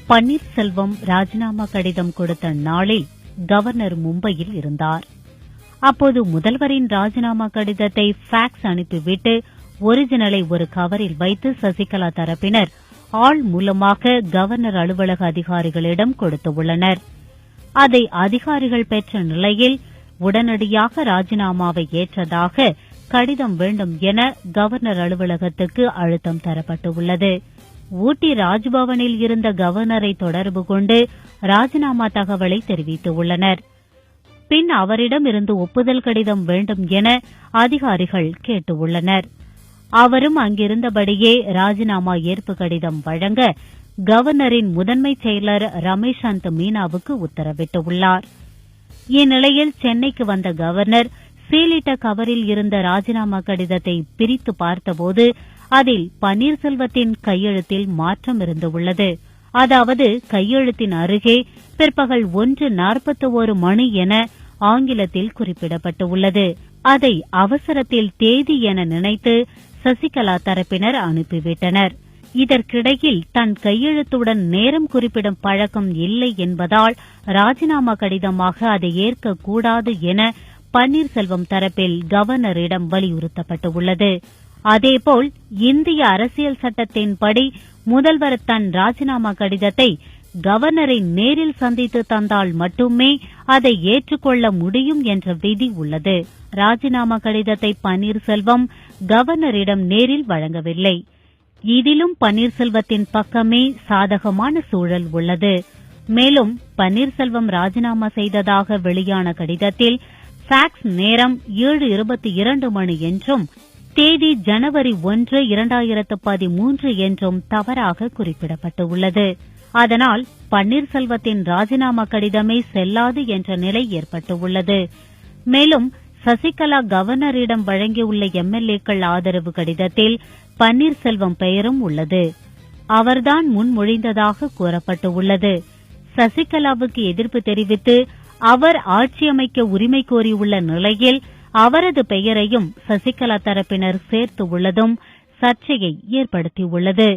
பன்னீர்செல்வம் ராஜினாமா கடிதம் கொடுத்த நாளில் கவர்னர் மும்பையில் இருந்தார். அப்போது முதல்வரின் ராஜினாமா கடிதத்தை ஃபேக்ஸ் அனுப்பிவிட்டு ஒரிஜினலை ஒரு கவரில் வைத்து சசிகலா தரப்பினர் ஆள் மூலமாக கவர்னர் அலுவலக அதிகாரிகளிடம் கொடுத்துள்ளனர். அதை அதிகாரிகள் பெற்ற நிலையில் உடனடியாக ராஜினாமாவை ஏற்றதாக கடிதம் வேண்டும் என கவர்னர் அலுவலகத்துக்கு அழுத்தம் தரப்பட்டுள்ளது. ஊட்டி ராஜ்பவனில் இருந்த கவர்னரை தொடர்பு கொண்டு ராஜினாமா தகவலை தெரிவித்துள்ளனர். பின் அவரிடம் இருந்து ஒப்புதல் கடிதம் வேண்டும் என அதிகாரிகள் கேட்டுள்ளனர். அவரும் அங்கிருந்தபடியே ராஜினாமா ஏற்பு கடிதம் வழங்க கவர்னரின் முதன்மை செயலர் ரமேஷாந்த் மீனாவுக்கு உத்தரவிட்டுள்ளார். இந்நிலையில் சென்னைக்கு வந்த கவர்னர் சீலிட்ட கவரில் இருந்த ராஜினாமா கடிதத்தை பிரித்து பார்த்தபோது அதில் பன்னீர்செல்வத்தின் கையெழுத்தில் மாற்றம் இருந்துள்ளது. அதாவது கையெழுத்தின் அருகே பிற்பகல் 1:41 என ஆங்கிலத்தில் குறிப்பிடப்பட்டுள்ளது. அதை அவசரத்தில் தேதி என நினைத்து சசிகலா தரப்பினர் அனுப்பிவிட்டனர். இதற்கிடையில் தன் கையெழுத்துடன் நேரம் குறிப்பிடும் பழக்கம் இல்லை என்பதால் ராஜினாமா கடிதமாக அதை ஏற்கக்கூடாது என பன்னீர்செல்வம் தரப்பில் கவர்னரிடம் வலியுறுத்தப்பட்டுள்ளது. அதேபோல் இந்திய அரசியல் சட்டத்தின்படி முதல்வர் தன் ராஜினாமா கடிதத்தை கவர்னரை நேரில் சந்தித்து தந்தால் மட்டுமே அதை ஏற்றுக்கொள்ள முடியும் என்ற விதி உள்ளது. ராஜினாமா கடிதத்தை பன்னீர்செல்வம் கவர்னரிடம் நேரில் வழங்கவில்லை. இதிலும் பன்னீர்செல்வத்தின் பக்கமே சாதகமான சூழல் உள்ளது. மேலும் பன்னீர்செல்வம் ராஜினாமா செய்ததாக வெளியான கடிதத்தில் ஃபேக்ஸ் நேரம் 7:22 என்றும் தேதி ஜனவரி 1, 2013 என்றும் தவறாக குறிப்பிடப்பட்டுள்ளது. அதனால் பன்னீர்செல்வத்தின் ராஜினாமா கடிதமே செல்லாது என்ற நிலை ஏற்பட்டுள்ளது. மேலும் சசிகலா கவர்னரிடம் வழங்கியுள்ள எம்எல்ஏக்கள் ஆதரவு கடிதத்தில் பன்னீர்செல்வம் பெயரும் உள்ளது. அவர்தான் முன்மொழிந்ததாக கூறப்பட்டுள்ளது. சசிகலாவுக்கு எதிர்ப்பு தெரிவித்து அவர் ஆட்சியமைக்க உரிமை கோரியுள்ள நிலையில் அவரது பெயரையும் சசிகலா தரப்பினர் சேர்த்து உள்ளதும் சர்ச்சையை ஏற்படுத்தியுள்ளது.